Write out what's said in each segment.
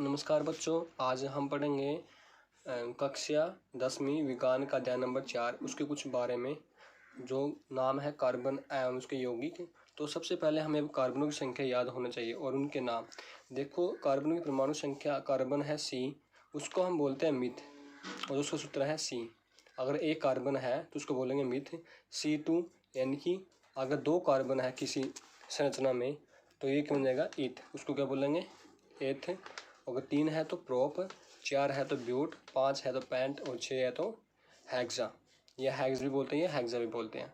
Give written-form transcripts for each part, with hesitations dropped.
नमस्कार बच्चों, आज हम पढ़ेंगे कक्षा 10वीं विज्ञान का अध्याय नंबर 4 उसके कुछ बारे में, जो नाम है कार्बन एवं उसके यौगिक। तो सबसे पहले हमें कार्बनों की संख्या याद होना चाहिए और उनके नाम। देखो, कार्बन की परमाणु संख्या, कार्बन है C, उसको हम बोलते हैं मिथ और उसका सूत्र है C। अगर एक कार्बन है तो उसको बोलेंगे मिथ C2, यानी कि अगर दो कार्बन है किसी संरचना में तो ये क्या बन जाएगा ईथ, उसको क्या बोलेंगे एथ। अगर 3 है तो प्रोप, 4 है तो ब्यूट, 5 है तो पेंट और 6 है तो हेक्सा। ये हेक्स भी बोलते हैं, ये हेक्सा भी बोलते हैं।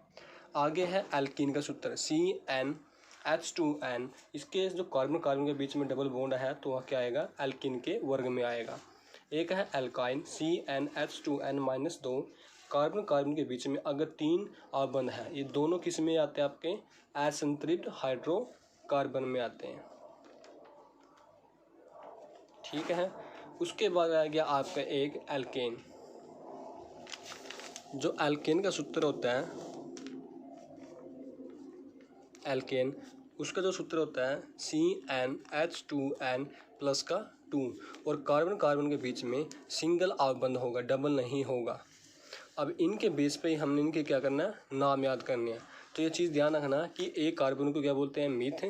आगे है एल्कीन का सूत्र CnH2n। इसके जो कार्बन कार्बन के बीच में डबल बॉन्ड है तो वह क्या आएगा, एल्कीन के वर्ग में आएगा। एक है एल्काइन CnH2n-2। कार्बन कार्बन के बीच में अगर 3 आबंध है, ये दोनों किस में आते हैं, आपके असंतृप्त हाइड्रोकार्बन में आते हैं। ठीक है। उसके बाद आ गया आपका एक एल्केन। जो एल्केन का सूत्र होता है, एल्केन, उसका जो सूत्र होता है CnH2n प्लस का 2 और कार्बन कार्बन के बीच में सिंगल आबंध होगा, डबल नहीं होगा। अब इनके बेस पे ही हमने इनके क्या करना है, नाम याद करने हैं। तो ये चीज़ ध्यान रखना कि एक कार्बन को क्या बोलते हैं मिथ,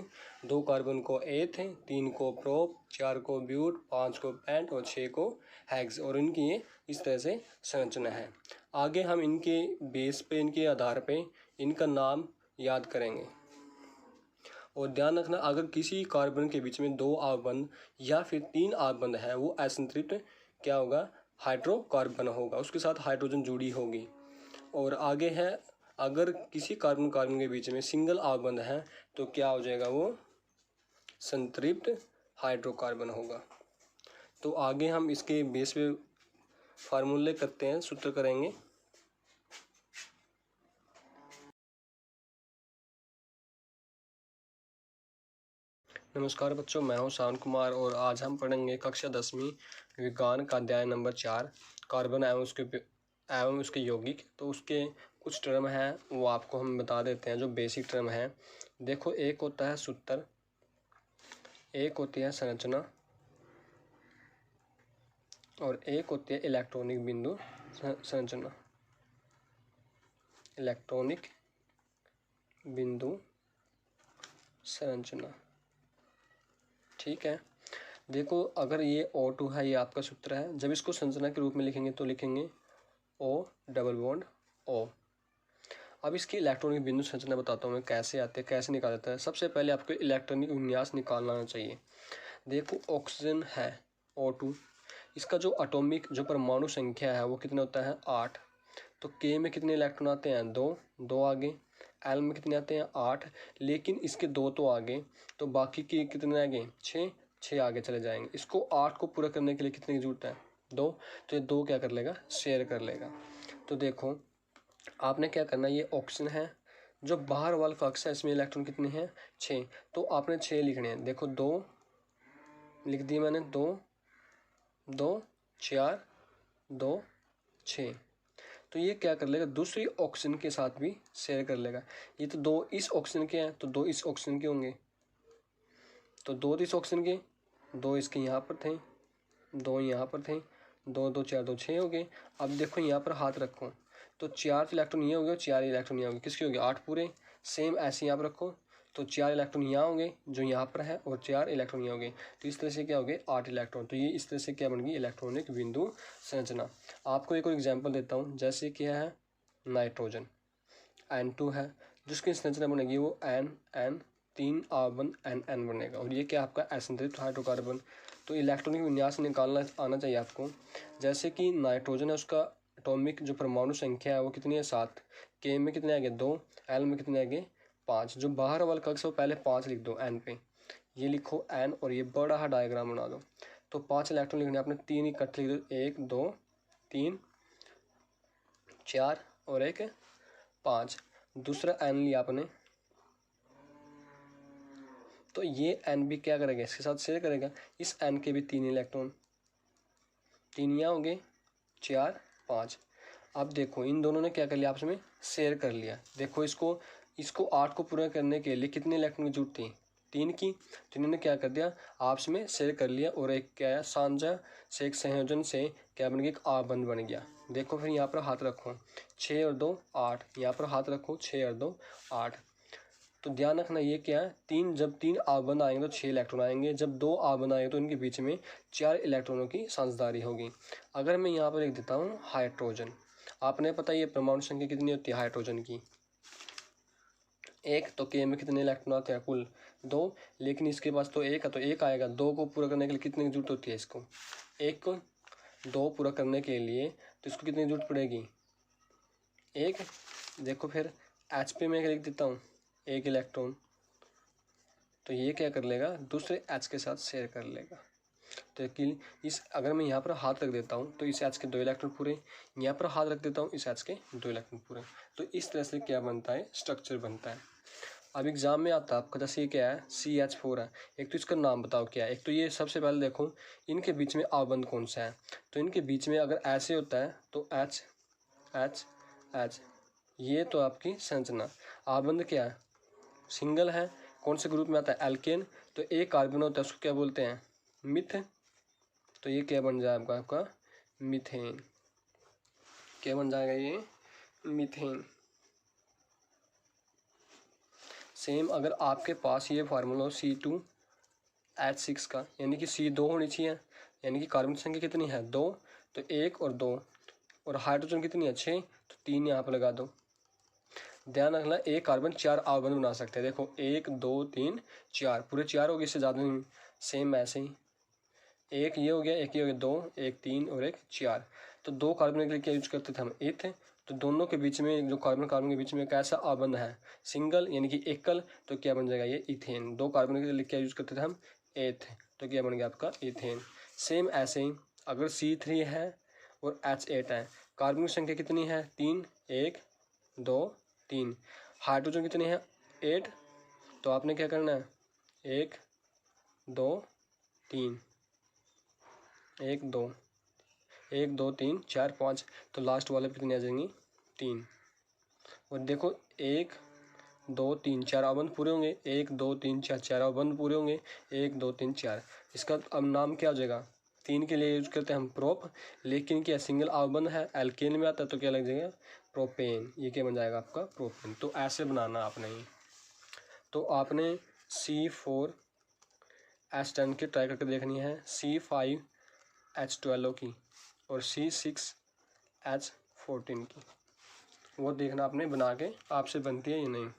2 कार्बन को एथ, 3 को प्रोप, 4 को ब्यूट, 5 को पेंट और 6 को हेक्स। और इनकी ये इस तरह से संरचना है। आगे हम इनके बेस पे, इनके आधार पे इनका नाम याद करेंगे। और ध्यान रखना, अगर किसी कार्बन के बीच में 2 आबंध या फिर 3 आबंध है, वो असंतृप्त क्या होगा, हाइड्रोकार्बन होगा, उसके साथ हाइड्रोजन जुड़ी होगी। और आगे है, अगर किसी कार्बन कार्बन के बीच में सिंगल आबंध है तो क्या हो जाएगा, वो संतृप्त हाइड्रोकार्बन होगा। तो आगे हम इसके बेस पे फार्मूले करते हैं, सूत्र करेंगे। नमस्कार बच्चों, मैं हूं शान कुमार और आज हम पढ़ेंगे कक्षा 10वीं विज्ञान का अध्याय नंबर 4 कार्बन एवं उसके यौगिक। तो उसके कुछ टर्म हैं वो आपको हम बता देते हैं, जो बेसिक टर्म है। देखो, एक होता है सूत्र, एक होती है संरचना और एक होती है इलेक्ट्रॉनिक बिंदु संरचना, इलेक्ट्रॉनिक बिंदु संरचना। ठीक है। देखो, अगर ये O2 है, ये आपका सूत्र है। जब इसको संरचना के रूप में लिखेंगे तो लिखेंगे O डबल बॉन्ड O। अब इसकी इलेक्ट्रॉनिक बिंदु संरचना बताता हूँ मैं कैसे आते हैं, कैसे निकाला जाता है। सबसे पहले आपको इलेक्ट्रॉनिक विन्यास निकालना आना चाहिए। देखो, ऑक्सीजन है O2, इसका जो एटॉमिक जो परमाणु संख्या है वो कितना होता है 8। तो K में कितने इलेक्ट्रॉन आते हैं, 2 आगे। L में कितने आते हैं 8, लेकिन इसके 2 तो आगे, तो बाकी के कितने आगे 6 आगे चले जाएंगे। इसको 8 को पूरा करने के लिए कितने की जरूरत है 2, तो ये 2 क्या कर लेगा, शेयर कर लेगा। तो देखो, आपने क्या करना है, ये ऑक्सीजन है, जो बाहर वाला कक्ष है इसमें इलेक्ट्रॉन कितने हैं 6, तो आपने 6 लिखने हैं। देखो 2 लिख दिए मैंने, 2 2 4 2 6। तो ये क्या कर लेगा, दूसरी ऑक्सीजन के साथ भी शेयर कर लेगा। ये तो 2 इस ऑक्सीजन के हैं तो 2 इस ऑक्सीजन के होंगे, तो 2 इस ऑक्सीजन के, 2 इसके यहाँ पर थे, 2 यहाँ पर थे, 2 2 4 2 6 हो गए। अब देखो यहाँ पर हाथ रखो तो 4 इलेक्ट्रॉन ये हो गए, 4 इलेक्ट्रॉन यहाँ हो गए, किसके हो गए 8 पूरे। सेम ऐसे यहाँ पर रखो तो 4 इलेक्ट्रॉन यहाँ होंगे जो यहाँ पर है और 4 इलेक्ट्रॉन यहाँ हो गए, तो इस तरह से क्या हो गए 8 इलेक्ट्रॉन। तो ये इस तरह से क्या बन गई, इलेक्ट्रॉनिक बिंदु संरचना। आपको एक और एग्जाम्पल देता हूँ, जैसे क्या है नाइट्रोजन N2 है, जिसकी संरचना बनेगी वो N 3 आबंध N बनेगा और ये क्या आपका असंतृप्त हाइड्रोकार्बन। तो इलेक्ट्रॉनिक विन्यास निकालना आना चाहिए आपको। जैसे कि नाइट्रोजन है, उसका एटॉमिक जो परमाणु संख्या है वो कितनी है 7, K में कितने आगे 2, L में कितने आगे 5। जो बाहर वाला कक्ष है वो पहले 5 लिख दो N पे, ये लिखो N और ये बड़ा हा डायग्राम बना दो। तो 5 इलेक्ट्रॉन लिखने आपने, 3 इकट्ठे लिख दो, 1 2 3 4 और एक 5। दूसरा N लिया आपने, तो ये N भी क्या करेगा, इसके साथ शेयर करेगा। इस N के भी 3 इलेक्ट्रॉन, 3 यहाँ हो गए, 4 5। अब देखो, इन दोनों ने क्या कर लिया, आपस में शेयर कर लिया। देखो, इसको 8 को पूरा करने के लिए कितने इलेक्ट्रॉन की जरूरत थी, 3 की, तो इन्होंने क्या कर दिया, आपस में शेयर कर लिया और एक क्या है सांझा से एक संयोजन से क्या बन गया, एक आबंध बन गया। देखो फिर यहाँ पर हाथ रखो, 6 और 2 8, यहाँ पर हाथ रखो 6 और 2 8। तो ध्यान रखना ये क्या है, जब 3 आबंध आएंगे तो 6 इलेक्ट्रॉन आएंगे, जब 2 आबंध आएंगे तो इनके बीच में 4 इलेक्ट्रॉनों की साझेदारी होगी। अगर मैं यहाँ पर लिख देता हूँ हाइड्रोजन, आपने पता ये परमाणु संख्या कितनी होती है हाइड्रोजन की, 1, तो के में कितने इलेक्ट्रॉन आते हैं, कुल 2, लेकिन इसके पास तो 1 है तो 1 आएगा। 2 को पूरा करने के लिए कितने की जरूरत होती है, इसको 1 को 2 पूरा करने के लिए तो इसको कितनी जरूरत पड़ेगी, 1। देखो फिर एच पे मैं लिख देता हूँ 1 इलेक्ट्रॉन, तो ये क्या कर लेगा, दूसरे एच के साथ शेयर कर लेगा। तो कि इस अगर मैं यहाँ पर हाथ रख देता हूँ तो इस एच के 2 इलेक्ट्रॉन पूरे, यहाँ पर हाथ रख देता हूँ इस एच के 2 इलेक्ट्रॉन पूरे। तो इस तरह से क्या बनता है, स्ट्रक्चर बनता है। अब एग्जाम में आता है आपका, जैसे ये क्या है CH4 है, एक तो इसका नाम बताओ क्या है। एक तो ये सबसे पहले देखो इनके बीच में आबंध कौन सा है, तो इनके बीच में अगर ऐसे होता है तो H H H, ये तो आपकी संरचना। आबंध क्या है, सिंगल है, कौन से ग्रुप में आता है, एल्केन। तो एक कार्बन होता है उसको क्या बोलते हैं, मिथ। तो ये क्या बन जाएगा आपका मीथेन, क्या बन जाएगा ये, मीथेन। सेम अगर आपके पास ये फार्मूला हो C2H6 का, यानी कि C2 होनी चाहिए, यानी कि कार्बन की संख्या कितनी है 2, तो 1 और 2, और हाइड्रोजन कितनी है 6, तो 3 यहाँ पर लगा दो। ध्यान रखना एक कार्बन 4 आबंध बना सकते हैं, देखो 1 2 3 4, पूरे 4 हो गए, इससे ज़्यादा नहीं। सेम ऐसे ही एक ये हो गया, एक ये हो गया, 2 1 3 और एक 4। तो 2 कार्बन के लिए क्या यूज करते थे हम, एथ। तो दोनों के बीच में जो कार्बन कार्बन के बीच में कैसा आबंध है, सिंगल यानी कि एकल, तो क्या बन जाएगा ये इथेन। 2 कार्बन के लिए क्या यूज करते थे हम, एथ, तो क्या बन गया आपका इथेन। सेम ऐसे ही अगर C3 है और H8 है, कार्बन की संख्या कितनी है 3, 1 2 3, हाइड्रोजन कितनी है 8, तो आपने क्या करना है 1 2 3, 1 2 1 2 3 4 5, तो लास्ट वाले पे कितनी आ जाएंगी 3। और देखो 1 2 3 4 आबंध पूरे होंगे, 1 2 3 4 4 आबंध पूरे होंगे, 1 2 3 4। इसका अब नाम क्या हो जाएगा, 3 के लिए यूज करते हैं हम प्रोप, लेकिन क्या सिंगल आबंध है, एल्केन में आता है तो क्या लग जाएगा प्रोपेन। ये क्या बन जाएगा आपका प्रोपेन। तो ऐसे बनाना आपने ही। तो आपने C4H10 की ट्राई करके देखनी है, C5H12 की और C6H14 की, वो देखना आपने बना के आपसे बनती है या नहीं।